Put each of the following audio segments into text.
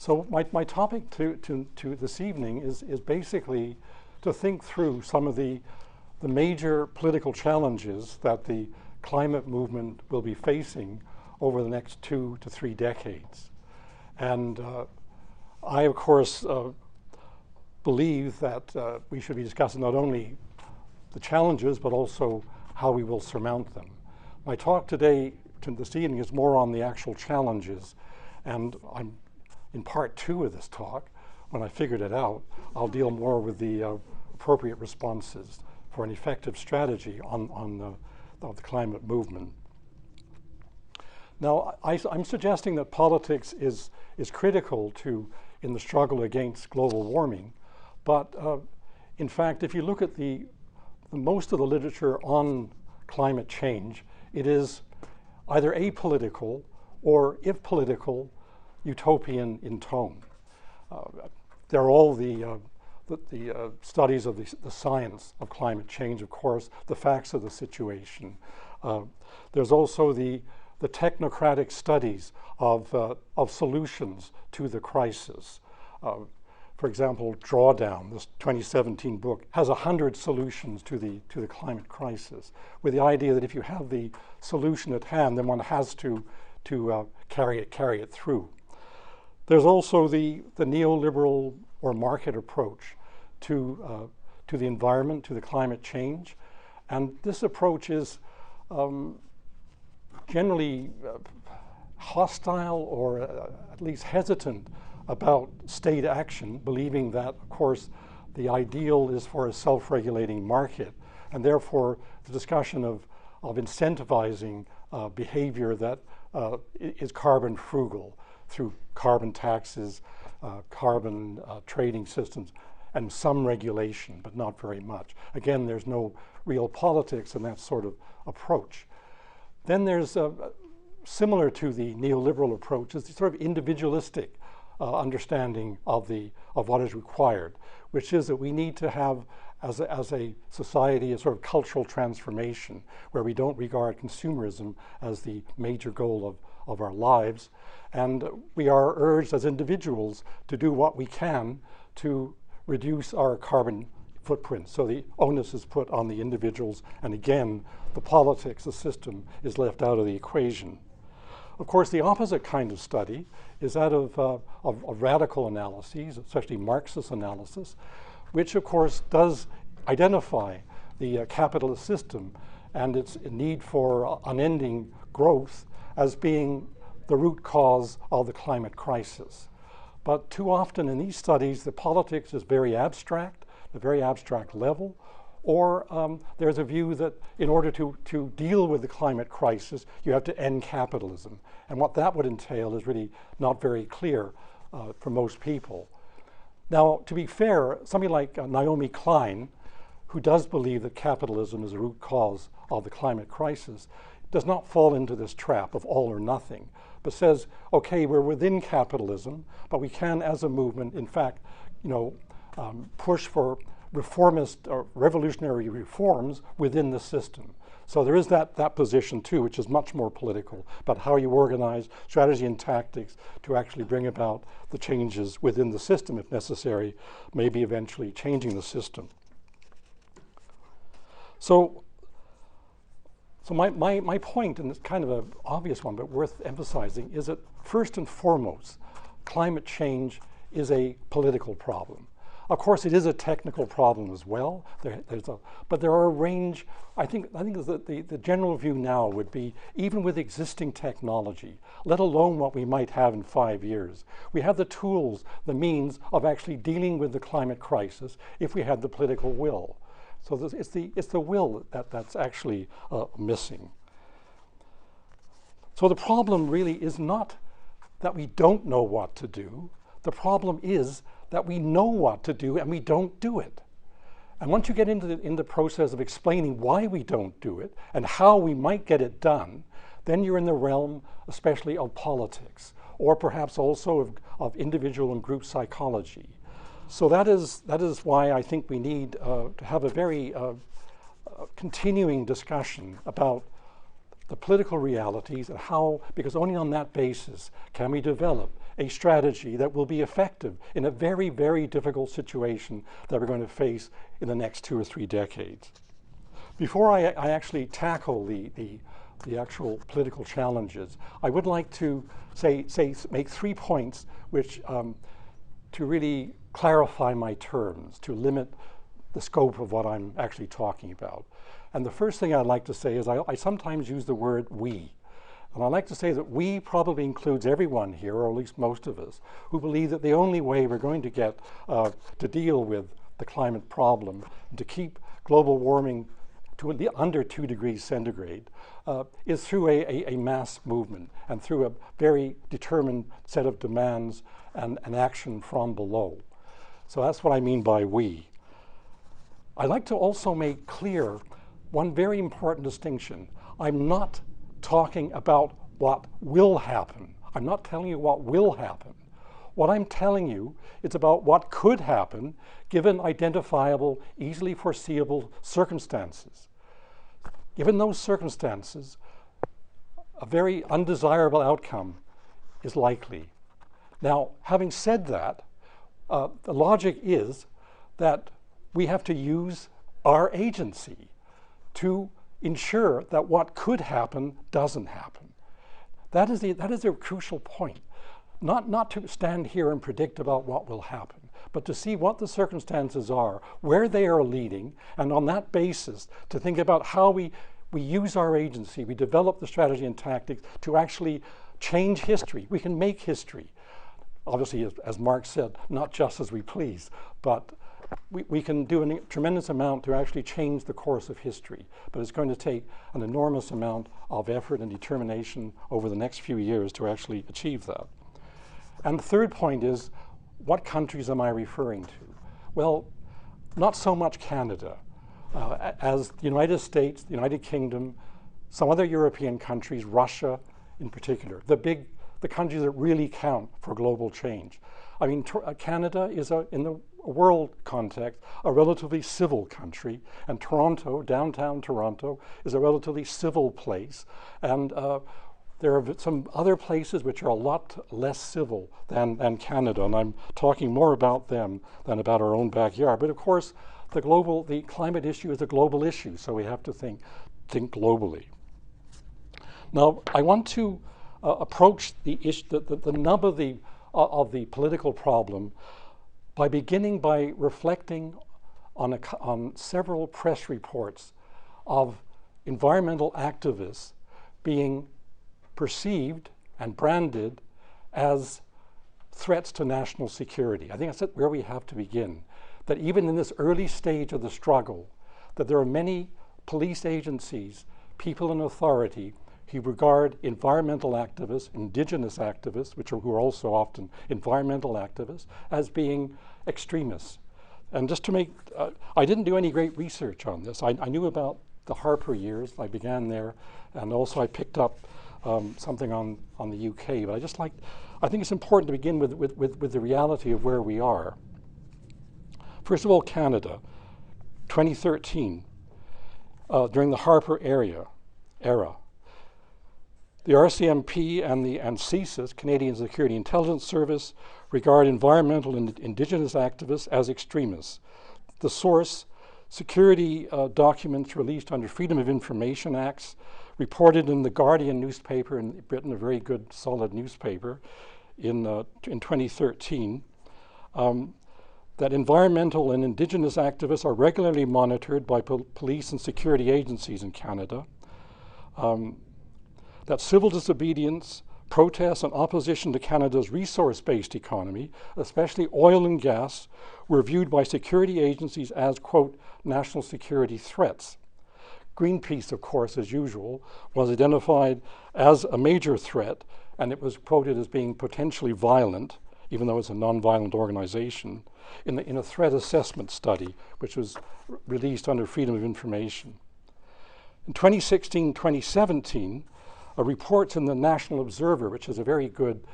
So my topic to this evening is basically to think through some of the major political challenges that the climate movement will be facing over the next 2 to 3 decades. And I, of course, believe that we should be discussing not only the challenges, but also how we will surmount them. My talk today, this evening, is more on the actual challenges. And I'm in part 2 of this talk. When I figured it out, I'll deal more with the appropriate responses for an effective strategy on the climate movement. Now, I'm suggesting that politics is critical in the struggle against global warming, but in fact, if you look at the most of the literature on climate change, it is either apolitical or, if political, utopian in tone. There are all the studies of the science of climate change, of course, the facts of the situation. There's also the technocratic studies of solutions to the crisis. For example, Drawdown, this 2017 book, has 100 solutions to the climate crisis, with the idea that if you have the solution at hand, then one has to carry it through. There's also the neoliberal or market approach to the environment, to the climate change, and this approach is generally hostile or at least hesitant about state action, believing that, of course, the ideal is for a self-regulating market, and therefore the discussion of incentivizing behavior that is carbon frugal through carbon taxes, carbon trading systems, and some regulation, but not very much. Again, there's no real politics in that sort of approach. Then there's, similar to the neoliberal approach, is the sort of individualistic understanding of what is required, which is that we need to have, as a society, a sort of cultural transformation where we don't regard consumerism as the major goal of our lives. And we are urged as individuals to do what we can to reduce our carbon footprint. So the onus is put on the individuals, and again, the politics, the system, is left out of the equation. Of course, the opposite kind of study is that of radical analyses, especially Marxist analysis, which of course does identify the capitalist system and its need for unending growth as being the root cause of the climate crisis. But too often in these studies, the politics is very abstract, a very abstract level, or there's a view that in order to deal with the climate crisis, you have to end capitalism. And what that would entail is really not very clear for most people. Now, to be fair, somebody like Naomi Klein, who does believe that capitalism is the root cause of the climate crisis, does not fall into this trap of all or nothing, but says, okay, we're within capitalism, but we can, as a movement, in fact, push for reformist or revolutionary reforms within the system. So there is that position too, which is much more political, about how you organize strategy and tactics to actually bring about the changes within the system, if necessary, maybe eventually changing the system. So my point, and it's kind of an obvious one, but worth emphasizing, is that first and foremost, climate change is a political problem. Of course, it is a technical problem as well. But there are a range. I think the general view now would be, even with existing technology, let alone what we might have in 5 years, we have the tools, the means of actually dealing with the climate crisis if we had the political will. So it's the will that's actually missing. So the problem really is not that we don't know what to do. The problem is that we know what to do and we don't do it. And once you get into the process of explaining why we don't do it and how we might get it done, then you're in the realm especially of politics, or perhaps also of individual and group psychology. So that is why I think we need to have a very continuing discussion about the political realities and how, because only on that basis can we develop a strategy that will be effective in a very, very difficult situation that we're going to face in the next 2 or 3 decades. Before I actually tackle the actual political challenges, I would like to make 3 points which to really clarify my terms, to limit the scope of what I'm actually talking about. And the first thing I'd like to say is I sometimes use the word we. And I'd like to say that we probably includes everyone here, or at least most of us, who believe that the only way we're going to get to deal with the climate problem, to keep global warming to under 2 degrees centigrade, is through a mass movement and through a very determined set of demands and action from below. So that's what I mean by we. I'd like to also make clear one very important distinction. I'm not talking about what will happen. I'm not telling you what will happen. What I'm telling you is about what could happen given identifiable, easily foreseeable circumstances. Given those circumstances, a very undesirable outcome is likely. Now, having said that, the logic is that we have to use our agency to ensure that what could happen doesn't happen. That is a crucial point. Not to stand here and predict about what will happen, but to see what the circumstances are, where they are leading, and on that basis to think about how we use our agency, we develop the strategy and tactics to actually change history. We can make history. Obviously, as Marx said, not just as we please, but we can do a tremendous amount to actually change the course of history, but it's going to take an enormous amount of effort and determination over the next few years to actually achieve that. And the third point is, what countries am I referring to? Well, not so much Canada. As the United States, the United Kingdom, some other European countries, Russia in particular, the countries that really count for global change. I mean, Canada is, in the world context, a relatively civil country, and Toronto, downtown Toronto, is a relatively civil place. And there are some other places which are a lot less civil than Canada, and I'm talking more about them than about our own backyard. But of course, the climate issue is a global issue, so we have to think globally. Now, I want to approach the issue, the nub of the political problem by beginning by reflecting on several press reports of environmental activists being perceived and branded as threats to national security. I think that's where we have to begin. That even in this early stage of the struggle, that there are many police agencies, people in authority, who regard environmental activists, indigenous activists, who are also often environmental activists, as being extremists. And just to make, I didn't do any great research on this. I knew about the Harper years. I began there, and also I picked up something on the UK. But I think it's important to begin with the reality of where we are. First of all, Canada, 2013, during the Harper era, the RCMP and CSIS, Canadian Security Intelligence Service, regard environmental and indigenous activists as extremists. The source, security documents released under Freedom of Information Acts, reported in the Guardian newspaper in Britain, a very good, solid newspaper, in 2013, that environmental and indigenous activists are regularly monitored by police and security agencies in Canada, that civil disobedience, protests, and opposition to Canada's resource-based economy, especially oil and gas, were viewed by security agencies as, quote, national security threats. Greenpeace, of course, as usual, was identified as a major threat, and it was quoted as being potentially violent, even though it's a non-violent organization, in a threat assessment study, which was released under Freedom of Information. In 2016-2017, reports in the National Observer, which is a very good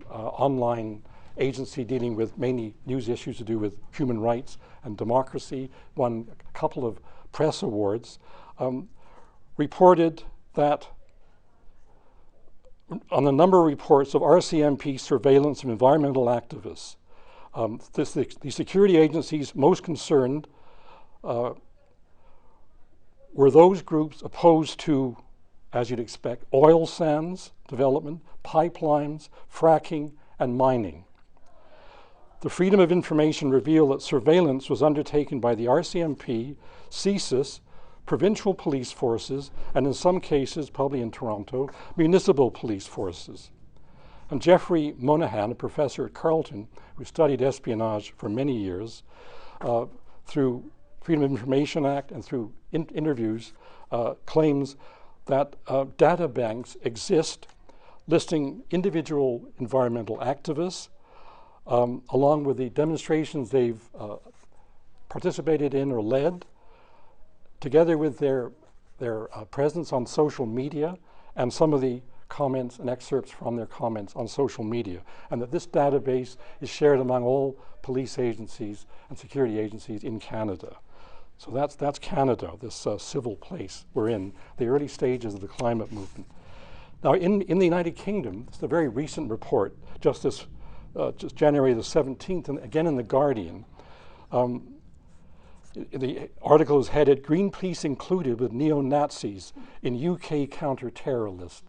online agency dealing with mainly news issues to do with human rights and democracy, won a couple of press awards, reported that on a number of reports of RCMP surveillance of environmental activists. The security agencies most concerned were those groups opposed to, as you'd expect, oil sands development, pipelines, fracking, and mining. The Freedom of Information revealed that surveillance was undertaken by the RCMP, CSIS, provincial police forces, and in some cases, probably in Toronto, municipal police forces. And Jeffrey Monahan, a professor at Carleton, who studied espionage for many years, through Freedom of Information Act and through interviews, claims that data banks exist listing individual environmental activists, along with the demonstrations they've participated in or led, together with their presence on social media and some of the comments and excerpts from their comments on social media, and that this database is shared among all police agencies and security agencies in Canada. So that's Canada, this civil place we're in, the early stages of the climate movement. Now in the United Kingdom, it's a very recent report, just January the 17th, and again in The Guardian. The article is headed, Greenpeace included with neo-Nazis in UK counter-terror list.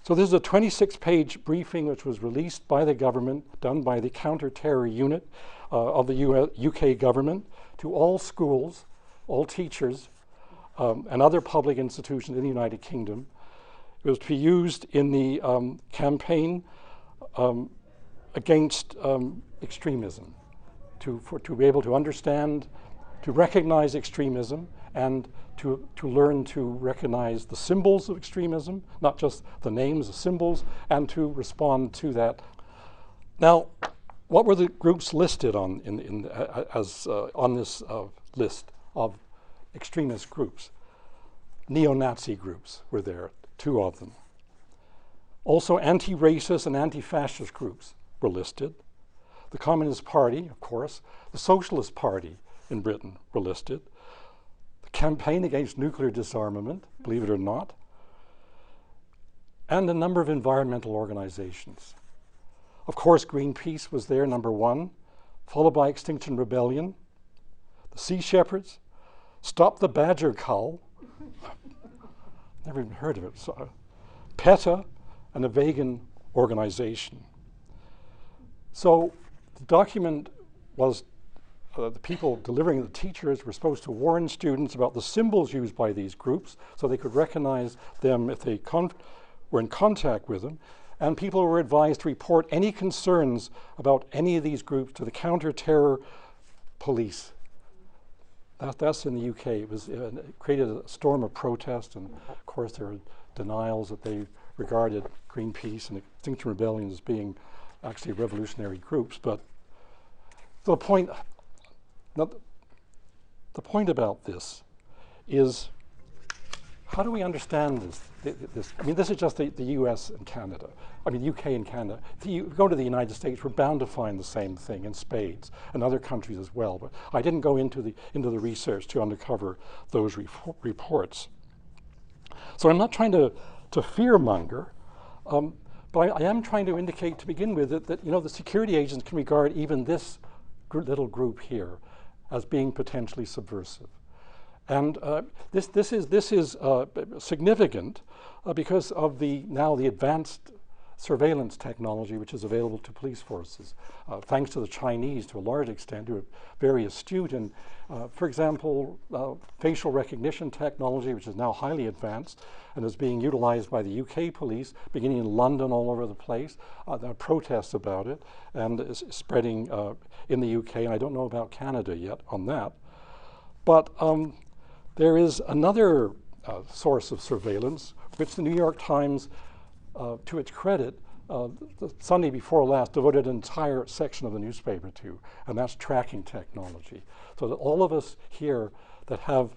So this is a 26-page briefing which was released by the government, done by the counter-terror unit of the UK government, to all schools, all teachers, and other public institutions in the United Kingdom. It was to be used in the campaign against extremism, to be able to understand, to recognize extremism, and to learn to recognize the symbols of extremism, not just the names, the symbols, and to respond to that. Now, what were the groups listed on on this list of extremist groups? Neo-Nazi groups were there, 2 of them. Also, anti-racist and anti-fascist groups were listed. The Communist Party, of course, the Socialist Party in Britain were listed. The Campaign Against Nuclear Disarmament, believe it or not, and a number of environmental organizations. Of course, Greenpeace was there, number 1, followed by Extinction Rebellion, the Sea Shepherds, Stop the Badger Cull, never even heard of it, so, PETA, and a vegan organization. So the document was, the people delivering the teachers were supposed to warn students about the symbols used by these groups so they could recognize them if they were in contact with them. And people were advised to report any concerns about any of these groups to the counter-terror police. That's in the UK. It created a storm of protest, and of course there were denials that they regarded Greenpeace and Extinction Rebellion as being actually revolutionary groups. But the point about this is, how do we understand this? I mean, this is just the US and Canada. I mean, UK and Canada. If you go to the United States, we're bound to find the same thing in spades, and other countries as well. But I didn't go into the research to uncover those reports. So I'm not trying to fearmonger, but I am trying to indicate to begin with that the security agents can regard even this little group here as being potentially subversive. And this is significant because of now the advanced surveillance technology which is available to police forces, thanks to the Chinese to a large extent, who are very astute in, for example, facial recognition technology, which is now highly advanced and is being utilized by the UK police, beginning in London, all over the place. There are protests about it, and is spreading in the UK. And I don't know about Canada yet on that. But there is another source of surveillance, which the New York Times, to its credit, the Sunday before last devoted an entire section of the newspaper to, and that's tracking technology. So that all of us here that have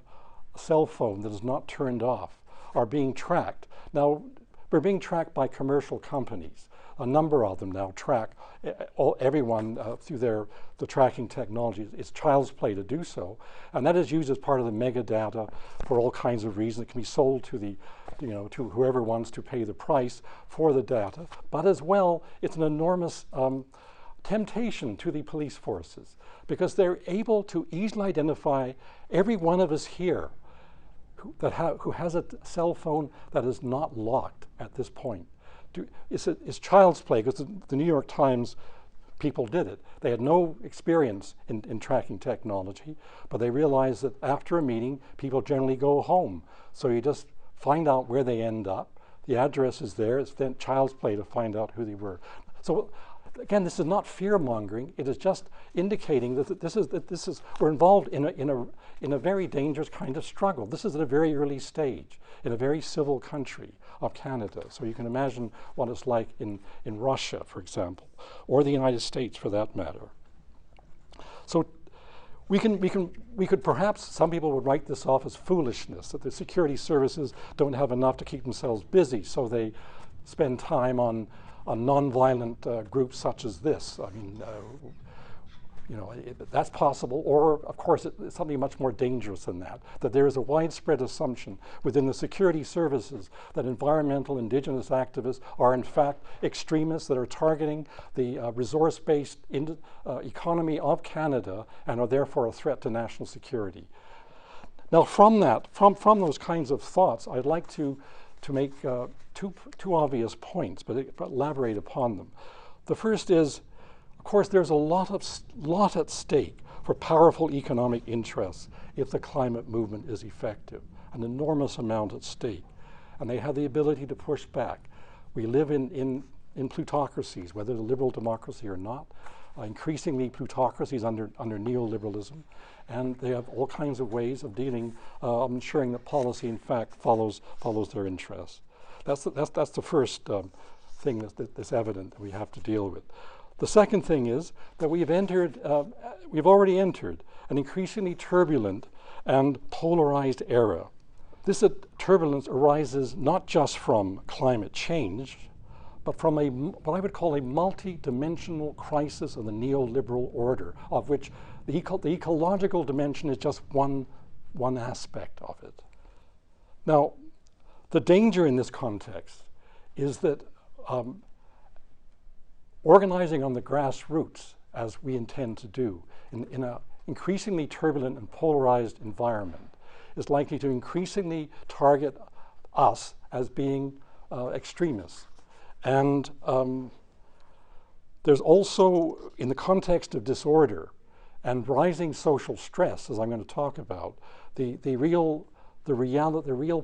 a cell phone that is not turned off are being tracked. Now, we're being tracked by commercial companies. a number of them now track everyone through the tracking technology. It's child's play to do so, and that is used as part of the mega data for all kinds of reasons. It can be sold to to whoever wants to pay the price for the data, but as well, it's an enormous temptation to the police forces, because they're able to easily identify every one of us here who has a cell phone that is not locked at this point. It's child's play, because the New York Times people did it. They had no experience in tracking technology, but they realized that after a meeting, people generally go home. So you just find out where they end up. The address is there. It's then child's play to find out who they were. So again, this is not fear-mongering. It is just indicating that we're involved in a very dangerous kind of struggle. This is at a very early stage in a very civil country of Canada. So you can imagine what it's like in Russia, for example, or the United States, for that matter. So we could perhaps, some people would write this off as foolishness, that the security services don't have enough to keep themselves busy, so they spend time on nonviolent groups such as this. I mean, that's possible, or of course it's something much more dangerous than that, that there is a widespread assumption within the security services that environmental indigenous activists are in fact extremists that are targeting the resource-based economy of Canada and are therefore a threat to national security. Now from those kinds of thoughts, I'd like to make two obvious points, but elaborate upon them. The first is, of course, there's a lot at stake for powerful economic interests if the climate movement is effective, an enormous amount at stake. And they have the ability to push back. We live in plutocracies, whether they're liberal democracy or not, increasingly plutocracies under neoliberalism, and they have all kinds of ways of dealing, ensuring that policy, in fact, follows their interests. That's the first thing that's evident that we have to deal with. The second thing is that we've already entered an increasingly turbulent and polarized era. This turbulence arises not just from climate change, but from what I would call a multi-dimensional crisis of the neoliberal order, of which the ecological dimension is just one aspect of it. Now, the danger in this context is that organizing on the grassroots, as we intend to do, in an increasingly turbulent and polarized environment, is likely to increasingly target us as being extremists. And there's also, in the context of disorder and rising social stress, as I'm going to talk about, the real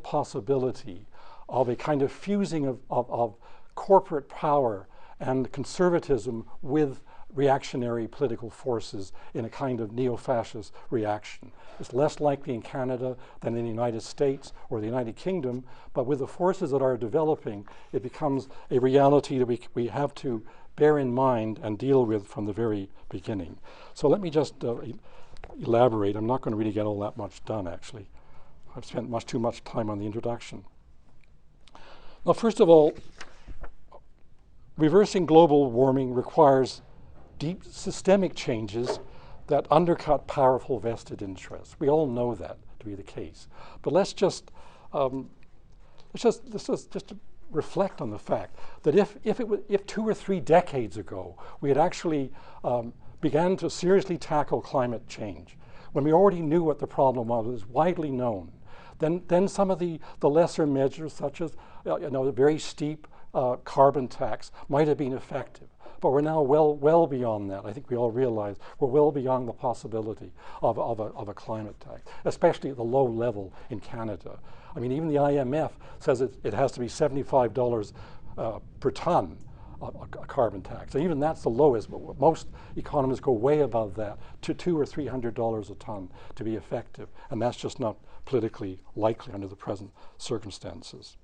possibility of a kind of fusing of corporate power and conservatism with reactionary political forces in a kind of neo-fascist reaction. It's less likely in Canada than in the United States or the United Kingdom, but with the forces that are developing, it becomes a reality that we have to bear in mind and deal with from the very beginning. So let me just elaborate. I'm not going to really get all that much done, actually. I've spent too much time on the introduction. Now, first of all, reversing global warming requires deep systemic changes that undercut powerful vested interests. We all know that to be the case. But let's just reflect on the fact that if 2 or 3 decades ago we had actually began to seriously tackle climate change, when we already knew what the problem was, it was widely known, then some of the lesser measures, such as the very steep carbon tax, might have been effective. But we're now well beyond that. I think we all realize we're well beyond the possibility of a climate tax, especially at the low level in Canada. I mean, even the IMF says it has to be $75 per ton, a carbon tax. And even that's the lowest, but most economists go way above that to $200 or $300 a ton to be effective. And that's just not politically likely under the present circumstances.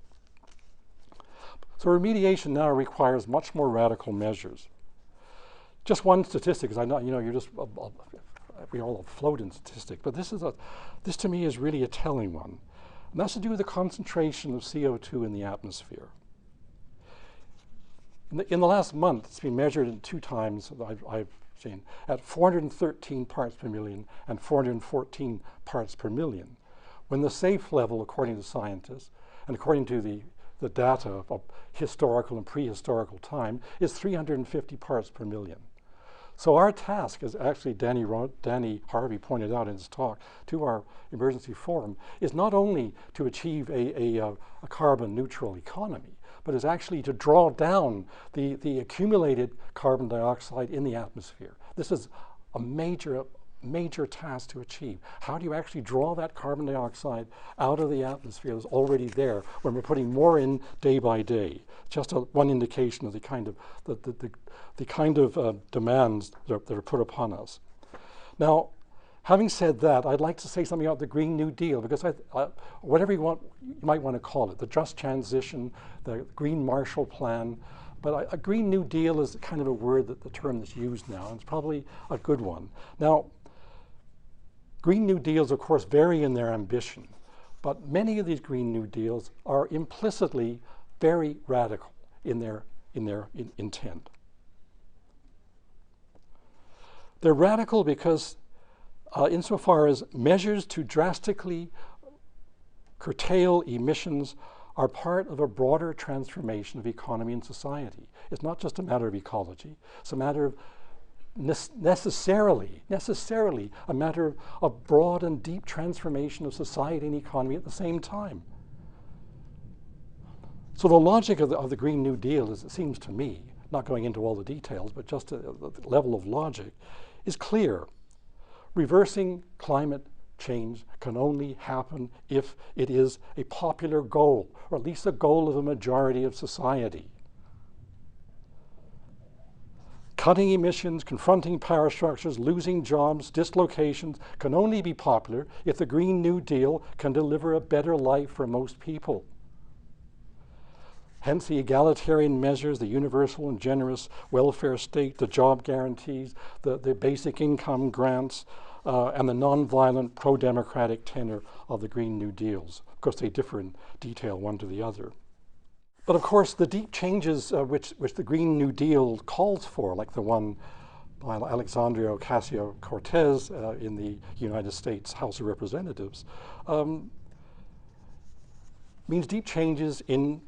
So remediation now requires much more radical measures. Just one statistic, because I know we all float in statistics, but this to me is really a telling one. And that's to do with the concentration of CO2 in the atmosphere. In the last month, it's been measured in 2 times, I've seen, at 413 parts per million and 414 parts per million. When the safe level, according to scientists, and according to the data of historical and prehistorical time, is 350 parts per million. So our task, as actually Danny Harvey pointed out in his talk to our emergency forum, is not only to achieve a carbon neutral economy, but is actually to draw down the accumulated carbon dioxide in the atmosphere. This is a major task to achieve. How do you actually draw that carbon dioxide out of the atmosphere that's already there when we're putting more in day by day? Just one indication of the kind of demands that are put upon us. Now, having said that, I'd like to say something about the Green New Deal, because whatever you might want to call it, the just transition, the Green Marshall Plan, but a Green New Deal is kind of a word, the term that's used now, and it's probably a good one. Now, Green New Deals, of course, vary in their ambition, but many of these Green New Deals are implicitly very radical in their intent. They're radical because insofar as measures to drastically curtail emissions are part of a broader transformation of economy and society. It's not just a matter of ecology, it's a matter of necessarily a matter of broad and deep transformation of society and economy at the same time. So the logic of the Green New Deal, as it seems to me, not going into all the details, but just the level of logic, is clear. Reversing climate change can only happen if it is a popular goal, or at least a goal of a majority of society. Cutting emissions, confronting power structures, losing jobs, dislocations can only be popular if the Green New Deal can deliver a better life for most people. Hence the egalitarian measures, the universal and generous welfare state, the job guarantees, the basic income grants, and the nonviolent pro-democratic tenor of the Green New Deals. Of course, they differ in detail one to the other. But of course, the deep changes which the Green New Deal calls for, like the one by Alexandria Ocasio-Cortez in the United States House of Representatives, means deep changes in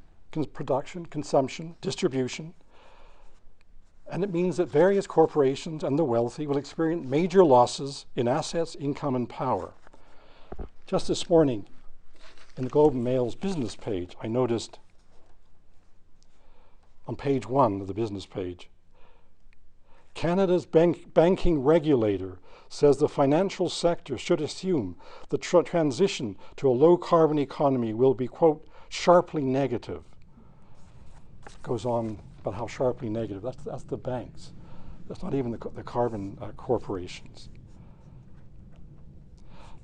production, consumption, distribution, and it means that various corporations and the wealthy will experience major losses in assets, income, and power. Just this morning, in the Globe and Mail's business page, I noticed on page 1 of the business page, Canada's banking regulator says the financial sector should assume the transition to a low-carbon economy will be, quote, sharply negative. Goes on about how sharply negative. That's the banks. That's not even the carbon corporations.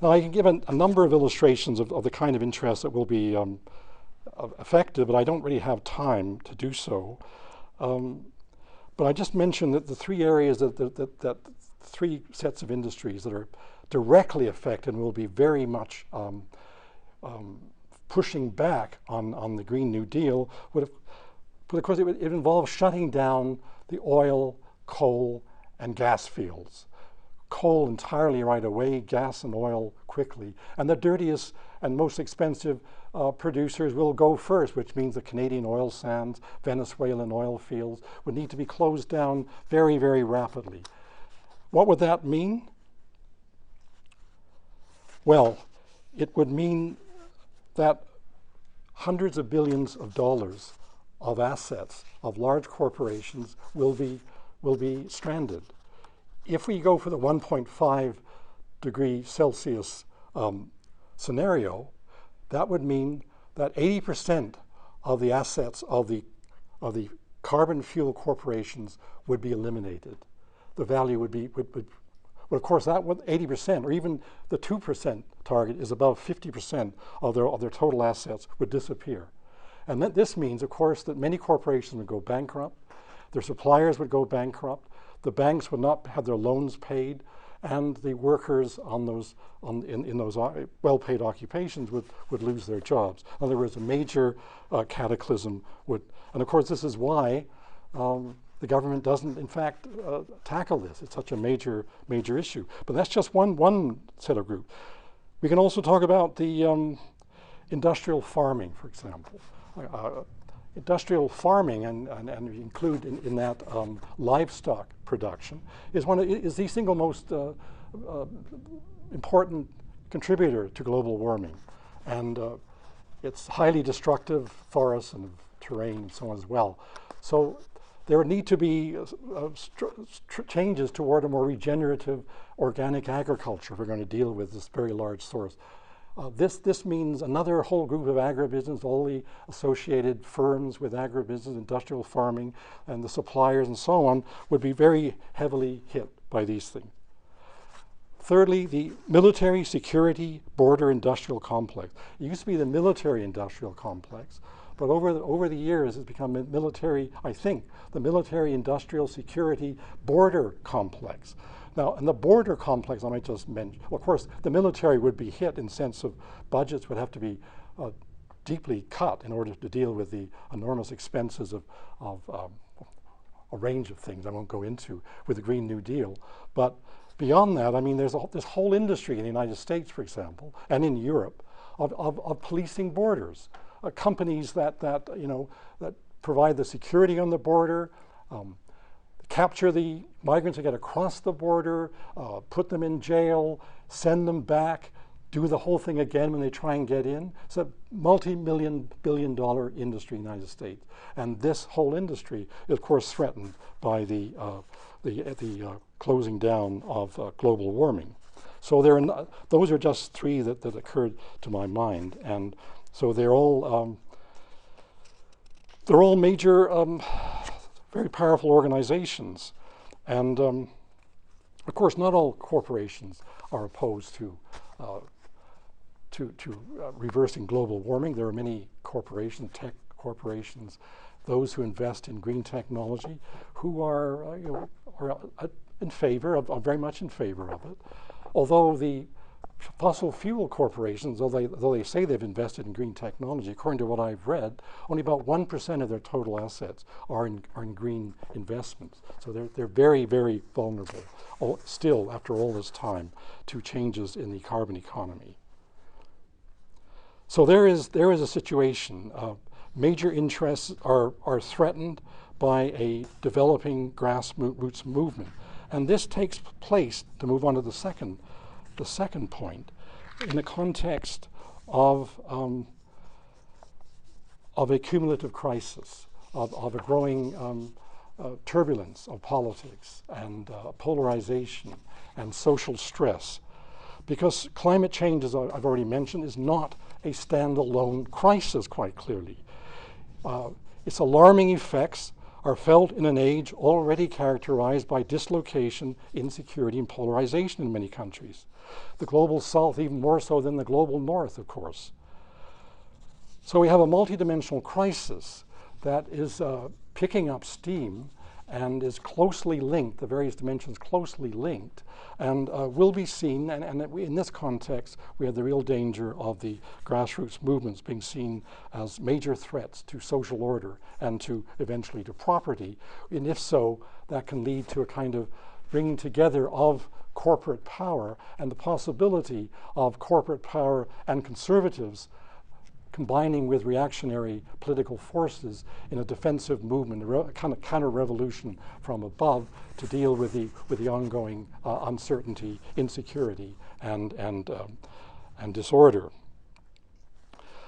Now, I can give a number of illustrations of the kind of interest that will be affected, but I don't really have time to do so. But I just mentioned that the 3 areas, that 3 sets of industries that are directly affected and will be very much pushing back on the Green New Deal but of course it involves shutting down the oil, coal, and gas fields. Coal entirely right away, gas and oil quickly. And the dirtiest and most expensive producers will go first, which means the Canadian oil sands, Venezuelan oil fields would need to be closed down very, very rapidly. What would that mean? Well, it would mean that hundreds of billions of dollars of assets of large corporations will be stranded. If we go for the 1.5 degree Celsius scenario, that would mean that 80% of the assets of the carbon fuel corporations would be eliminated. The value would be, well, of course, that 80%, or even the 2% target is above 50% of their total assets would disappear. And this means, of course, that many corporations would go bankrupt, their suppliers would go bankrupt, the banks would not have their loans paid, and the workers in those well-paid occupations would lose their jobs. In other words, a major cataclysm would, and of course this is why the government doesn't, in fact, tackle this. It's such a major issue. But that's just one set of groups. We can also talk about the industrial farming, for example. Industrial farming, and we include in that livestock production, is the single most important contributor to global warming. And it's highly destructive forests and terrain and so on as well. So there need to be changes toward a more regenerative organic agriculture if we're going to deal with this very large source. This means another whole group of agribusiness, all the associated firms with agribusiness, industrial farming, and the suppliers and so on would be very heavily hit by these things. Thirdly, the military, security, border, industrial complex. It used to be the military industrial complex, but over the years it's become military, I think, the military industrial security border complex. Now, in the border complex, I might just mention, well, of course, the military would be hit in the sense of budgets would have to be deeply cut in order to deal with the enormous expenses of a range of things I won't go into with the Green New Deal. But beyond that, I mean, there's this whole industry in the United States, for example, and in Europe, of policing borders. Companies that provide the security on the border, capture the migrants that get across the border, put them in jail, send them back, do the whole thing again when they try and get in. It's a multi-billion-dollar industry in the United States. And this whole industry is, of course, threatened by the closing down of global warming. So those are just three that occurred to my mind. And so they're all major, very powerful organizations. And of course, not all corporations are opposed to reversing global warming. There are many corporations, tech corporations, those who invest in green technology, who are in favor of, very much in favor of it. Although the fossil fuel corporations, though they say they've invested in green technology, according to what I've read, only about 1% of their total assets are in green investments. So they're very, very vulnerable, still after all this time, to changes in the carbon economy. So there is a situation. Major interests are threatened by a developing grassroots movement. And this takes place, to move on to the second point, in the context of a cumulative crisis, of a growing turbulence of politics and polarization and social stress. Because climate change, as I've already mentioned, is not a standalone crisis, quite clearly. Its alarming effects are felt in an age already characterized by dislocation, insecurity, and polarization in many countries. The global south even more so than the global north, of course. So we have a multidimensional crisis that is picking up steam and is closely linked, the various dimensions closely linked, and will be seen, and in this context, we have the real danger of the grassroots movements being seen as major threats to social order and to eventually to property. And if so, that can lead to a kind of bringing together of corporate power and the possibility of corporate power and conservatives combining with reactionary political forces in a defensive movement, a kind of counter-revolution from above to deal with the ongoing uncertainty, insecurity, and disorder.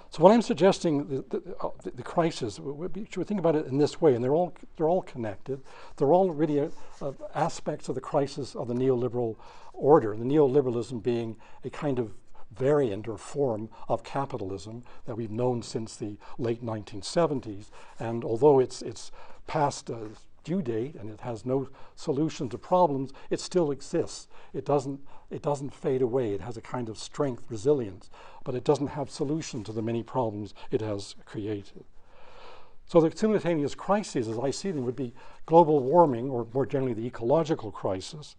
So what I'm suggesting, the crisis, we should think about it in this way, and they're all connected. They're all really aspects of the crisis of the neoliberal order, the neoliberalism being a kind of variant or form of capitalism that we've known since the late 1970s. And although it's past due date and it has no solution to problems, it still exists. It doesn't fade away. It has a kind of strength, resilience, but it doesn't have solution to the many problems it has created. So the simultaneous crises, as I see them, would be global warming, or more generally the ecological crisis,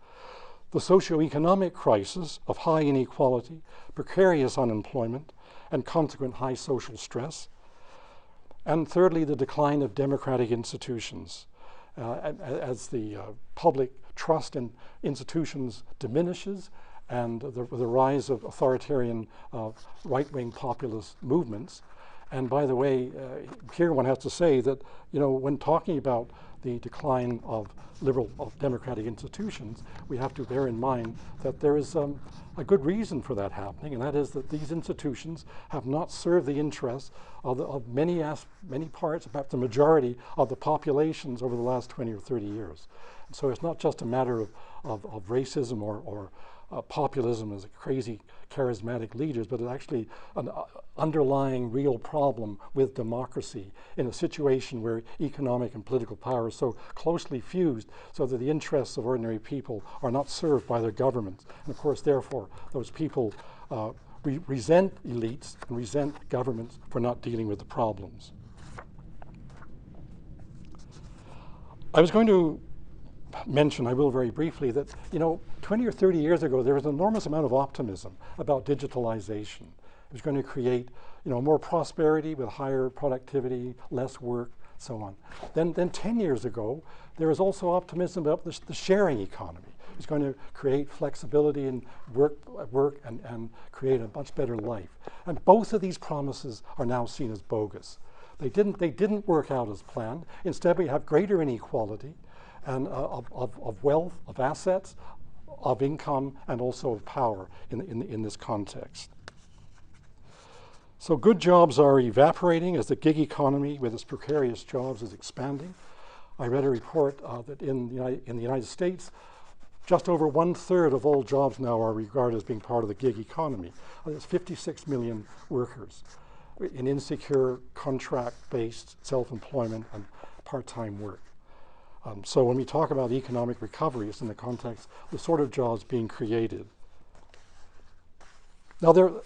the socioeconomic crisis of high inequality, precarious unemployment, and consequent high social stress. And thirdly, the decline of democratic institutions as the public trust in institutions diminishes, and the rise of authoritarian right-wing populist movements. And by the way, here one has to say that, when talking about the decline of democratic institutions, we have to bear in mind that there is a good reason for that happening, and that is that these institutions have not served the interests of many parts, about the majority of the populations over the last 20 or 30 years. And so it's not just a matter of racism or populism as crazy charismatic leaders, but it's actually an underlying real problem with democracy in a situation where economic and political power is so closely fused so that the interests of ordinary people are not served by their governments. And of course, therefore, those people resent elites and resent governments for not dealing with the problems. I was going to mention, I will very briefly, that 20 or 30 years ago there was an enormous amount of optimism about digitalization. It was going to create more prosperity with higher productivity, less work, so on. Then 10 years ago there was also optimism about the sharing economy. It was going to create flexibility in work and create a much better life. And both of these promises are now seen as bogus. They didn't work out as planned. Instead, we have greater inequality and of wealth, of assets, of income, and also of power in this context. So good jobs are evaporating as the gig economy with its precarious jobs is expanding. I read a report that in the United States, just over 1/3 of all jobs now are regarded as being part of the gig economy. There's 56 million workers in insecure, contract-based self-employment and part-time work. So when we talk about economic recovery, it's in the context of the sort of jobs being created. Now,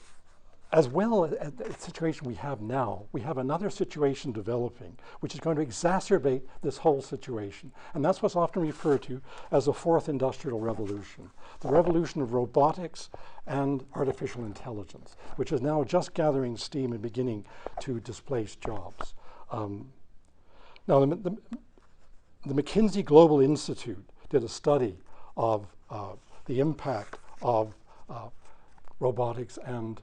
as well as the situation we have now, we have another situation developing, which is going to exacerbate this whole situation. And that's what's often referred to as the fourth industrial revolution, the revolution of robotics and artificial intelligence, which is now just gathering steam and beginning to displace jobs. Now, the McKinsey Global Institute did a study of the impact of robotics and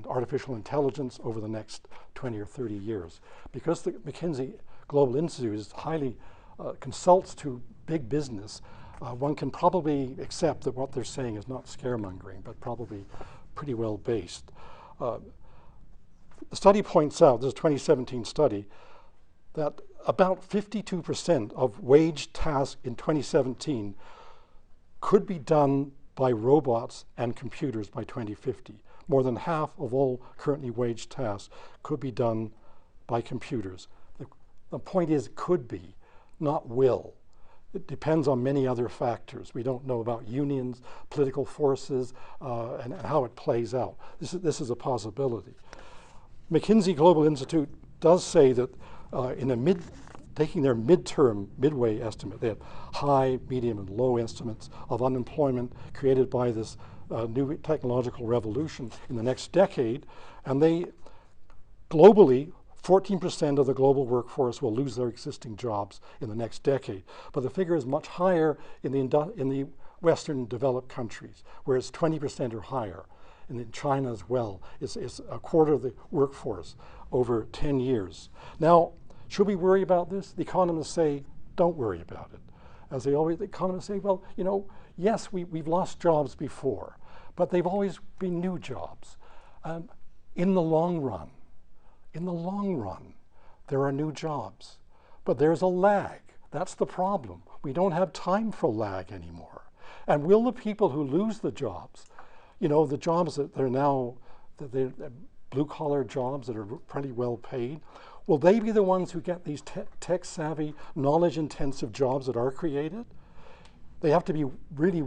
artificial intelligence over the next 20 or 30 years. Because the McKinsey Global Institute is highly consults to big business, one can probably accept that what they're saying is not scaremongering, but probably pretty well based. The study points out, this is a 2017 study, that about 52% of wage tasks in 2017 could be done by robots and computers by 2050. More than half of all currently waged tasks could be done by computers. The point is could be, not will. It depends on many other factors. We don't know about unions, political forces, and how it plays out. This is a possibility. McKinsey Global Institute does say that taking their midway estimate, they have high, medium, and low estimates of unemployment created by this new technological revolution in the next decade, and they globally 14% of the global workforce will lose their existing jobs in the next decade. But the figure is much higher in the Western developed countries, where it's 20% or higher. And in China as well, it's a quarter of the workforce over 10 years. Now, should we worry about this? The economists say, don't worry about it. As the economists say, well, yes, we've lost jobs before, but they've always been new jobs. In the long run, there are new jobs, but there's a lag. That's the problem. We don't have time for lag anymore. And will the people who lose the jobs, the jobs that are now, the blue-collar jobs that are pretty well paid, will they be the ones who get these tech-savvy, knowledge-intensive jobs that are created? They have to be really,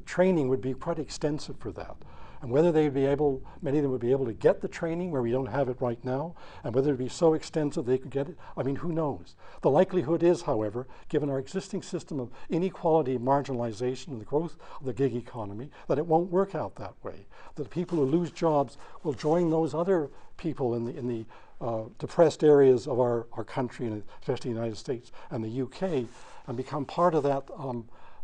training would be quite extensive for that. And whether they'd be able, many of them would be able to get the training where we don't have it right now, and whether it'd be so extensive they could get it, who knows? The likelihood is, however, given our existing system of inequality, marginalization, and the growth of the gig economy, that it won't work out that way. That people who lose jobs will join those other people in the depressed areas of our country, and especially the United States and the UK, and become part of that,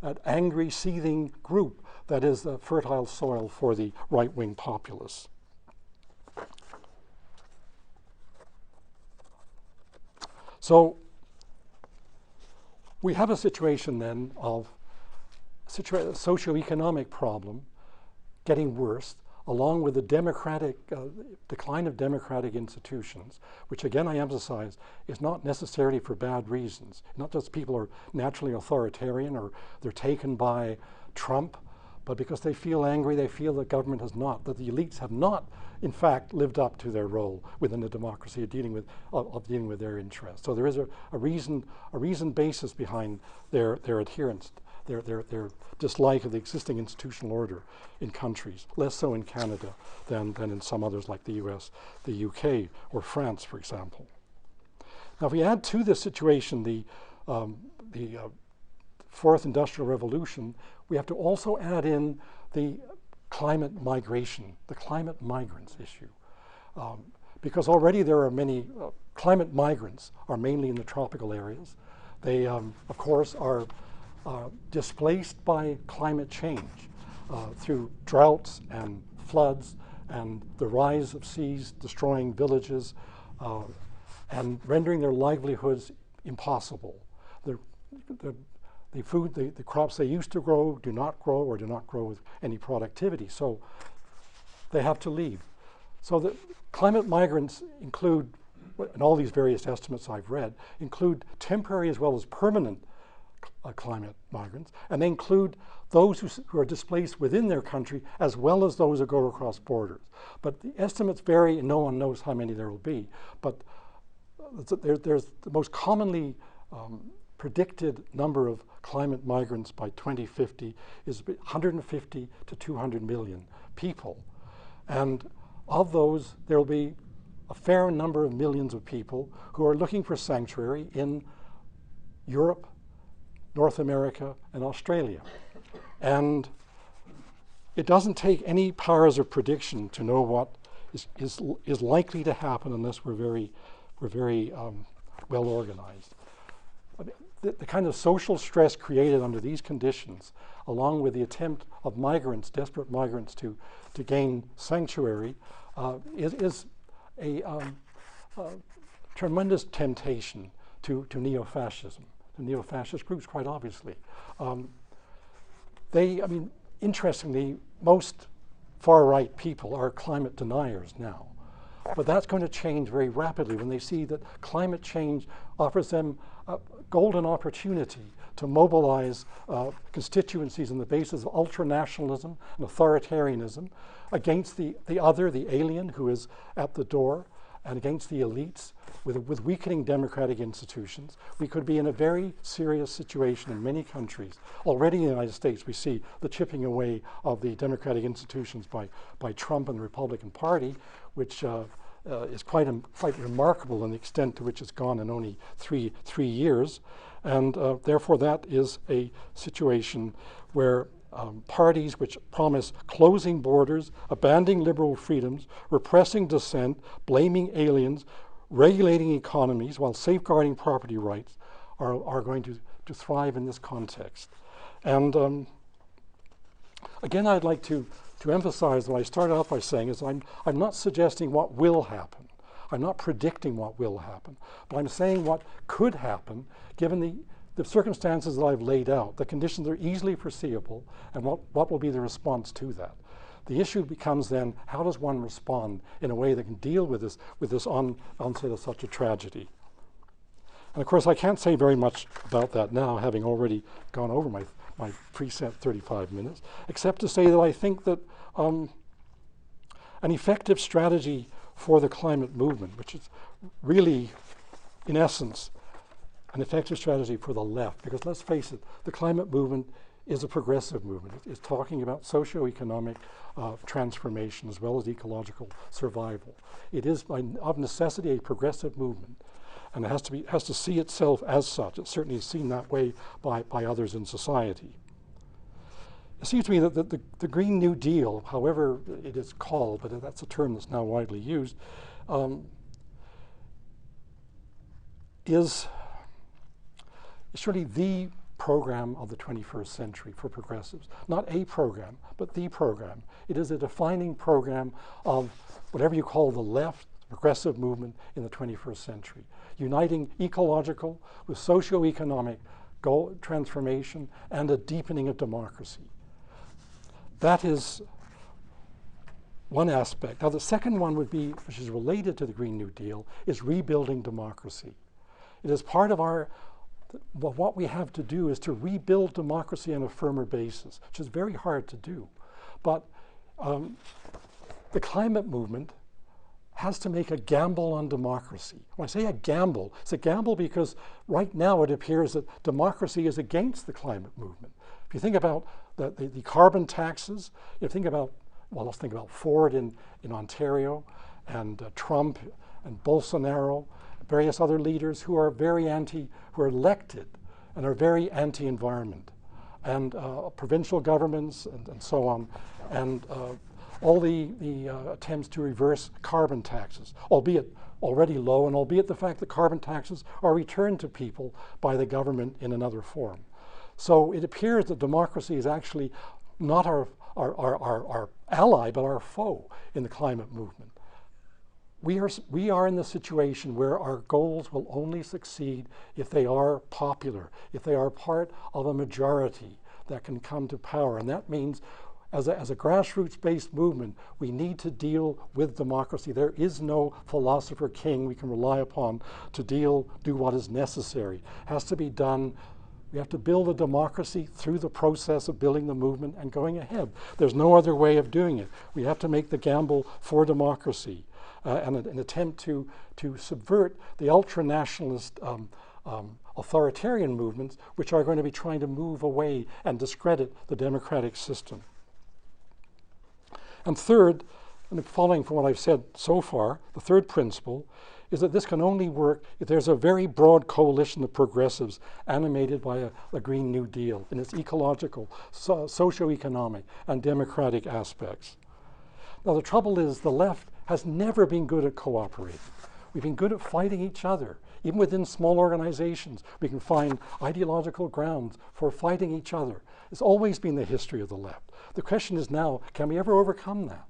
that angry, seething group that is the fertile soil for the right-wing populists. So we have a situation then of a socioeconomic problem getting worse, along with the democratic decline of democratic institutions, which again I emphasize is not necessarily for bad reasons. Not just people are naturally authoritarian or they're taken by Trump, but because they feel angry, they feel that government has not, that the elites have not, in fact, lived up to their role within the democracy of dealing with their interests. So there is a reasoned basis behind their adherence, their dislike of the existing institutional order in countries, less so in Canada than in some others like the US, the UK, or France, for example. Now, if we add to this situation the fourth industrial revolution, we have to also add in the climate migration, the climate migrants issue. Because already there are many climate migrants are mainly in the tropical areas. They, of course, are displaced by climate change through droughts and floods and the rise of seas destroying villages and rendering their livelihoods impossible. The crops they used to grow do not grow with any productivity, so they have to leave. So the climate migrants include, and all these various estimates I've read, include temporary as well as permanent climate migrants, and they include those who are displaced within their country as well as those who go across borders. But the estimates vary and no one knows how many there will be. But there's the most commonly predicted number of climate migrants by 2050 is 150 to 200 million people. And of those, there will be a fair number of millions of people who are looking for sanctuary in Europe, North America, and Australia. And it doesn't take any powers of prediction to know what is likely to happen unless we're very well organized. The kind of social stress created under these conditions, along with the attempt of migrants, desperate migrants, to gain sanctuary, is a tremendous temptation to neo-fascism, to neo-fascist groups, quite obviously. Interestingly, most far-right people are climate deniers now. But that's going to change very rapidly when they see that climate change offers them a golden opportunity to mobilize constituencies on the basis of ultranationalism and authoritarianism against the other, the alien who is at the door, and against the elites with weakening democratic institutions. We could be in a very serious situation in many countries. Already in the United States, we see the chipping away of the democratic institutions by Trump and the Republican Party, which is quite remarkable in the extent to which it's gone in only three years. And therefore, that is a situation where parties which promise closing borders, abandoning liberal freedoms, repressing dissent, blaming aliens, regulating economies while safeguarding property rights are going to thrive in this context. And again, I'd like to emphasize what I started off by saying is I'm not suggesting what will happen. I'm not predicting what will happen, but I'm saying what could happen given the circumstances that I've laid out. The conditions are easily foreseeable, and what will be the response to that? The issue becomes then, how does one respond in a way that can deal with this onset of such a tragedy? And of course, I can't say very much about that now, having already gone over my preset 35 minutes, except to say that I think that an effective strategy for the climate movement, which is really, in essence, an effective strategy for the left, because let's face it, the climate movement is a progressive movement. It's talking about socioeconomic transformation as well as ecological survival. It is of necessity a progressive movement, and it has to see itself as such. It's certainly seen that way by others in society. It seems to me that the Green New Deal, however it is called, but that's a term that's now widely used, is surely the program of the 21st century for progressives. Not a program, but the program. It is a defining program of whatever you call the left, progressive movement in the 21st century, uniting ecological with socio-economic goal transformation and a deepening of democracy. That is one aspect. Now the second one would be, which is related to the Green New Deal, is rebuilding democracy. It is part of what we have to do is to rebuild democracy on a firmer basis, which is very hard to do. But the climate movement has to make a gamble on democracy. When I say a gamble, it's a gamble because right now it appears that democracy is against the climate movement. If you think about the carbon taxes, you think about, well, let's think about Ford in Ontario, and Trump and Bolsonaro, various other leaders who are who are elected and are very anti-environment, and provincial governments and so on, and all the attempts to reverse carbon taxes, albeit already low, and albeit the fact that carbon taxes are returned to people by the government in another form. So it appears that democracy is actually not our ally, but our foe in the climate movement. We are in the situation where our goals will only succeed if they are popular, if they are part of a majority that can come to power. And that means as a grassroots-based movement, we need to deal with democracy. There is no philosopher king we can rely upon to do what is necessary. It has to be done. We have to build a democracy through the process of building the movement and going ahead. There's no other way of doing it. We have to make the gamble for democracy and an attempt to subvert the ultra-nationalist authoritarian movements which are going to be trying to move away and discredit the democratic system. And third, and following from what I've said so far, the third principle is that this can only work if there's a very broad coalition of progressives animated by a Green New Deal in its ecological, socio-economic, and democratic aspects. Now the trouble is the left has never been good at cooperating. We've been good at fighting each other. Even within small organizations, we can find ideological grounds for fighting each other. It's always been the history of the left. The question is now, can we ever overcome that?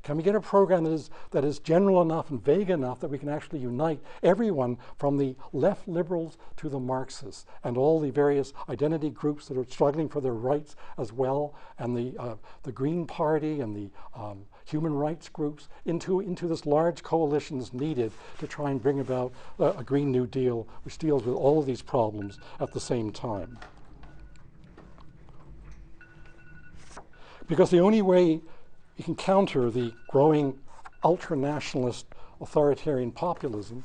Can we get a program that is general enough and vague enough that we can actually unite everyone from the left liberals to the Marxists and all the various identity groups that are struggling for their rights as well, and the Green Party and the human rights groups into this large coalition that's needed to try and bring about a Green New Deal which deals with all of these problems at the same time. Because the only way you can counter the growing ultra-nationalist authoritarian populism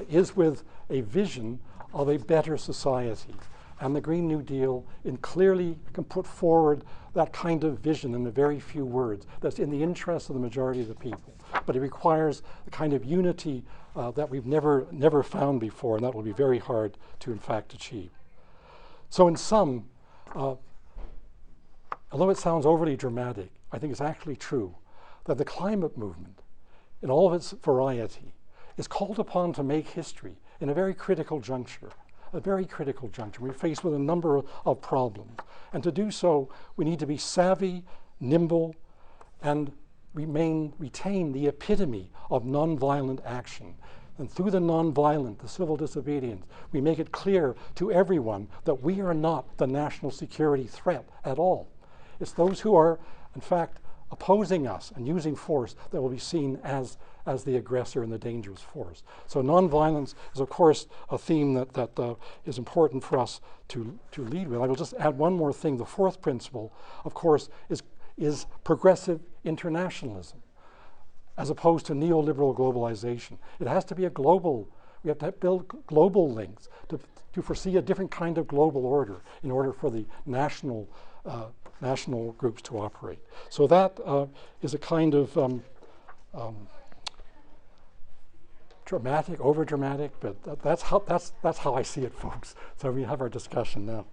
is with a vision of a better society. And the Green New Deal clearly can put forward that kind of vision in a very few words that's in the interest of the majority of the people. But it requires the kind of unity that we've never found before, and that will be very hard to in fact achieve. So in sum, although it sounds overly dramatic, I think it's actually true that the climate movement, in all of its variety, is called upon to make history in a very critical juncture. A very critical juncture. We're faced with a number of problems. And to do so, we need to be savvy, nimble, and retain the epitome of nonviolent action. And through the nonviolent, the civil disobedience, we make it clear to everyone that we are not the national security threat at all. It's those who are, in fact, opposing us and using force that will be seen as the aggressor and the dangerous force. So nonviolence is, of course, a theme that is important for us to lead with. I will just add one more thing. The fourth principle, of course, is progressive internationalism, as opposed to neoliberal globalization. It has to be a global. We have to build global links to foresee a different kind of global order in order for the national groups to operate. So that is a kind of dramatic, over-dramatic, but that's how I see it, folks. So we have our discussion now.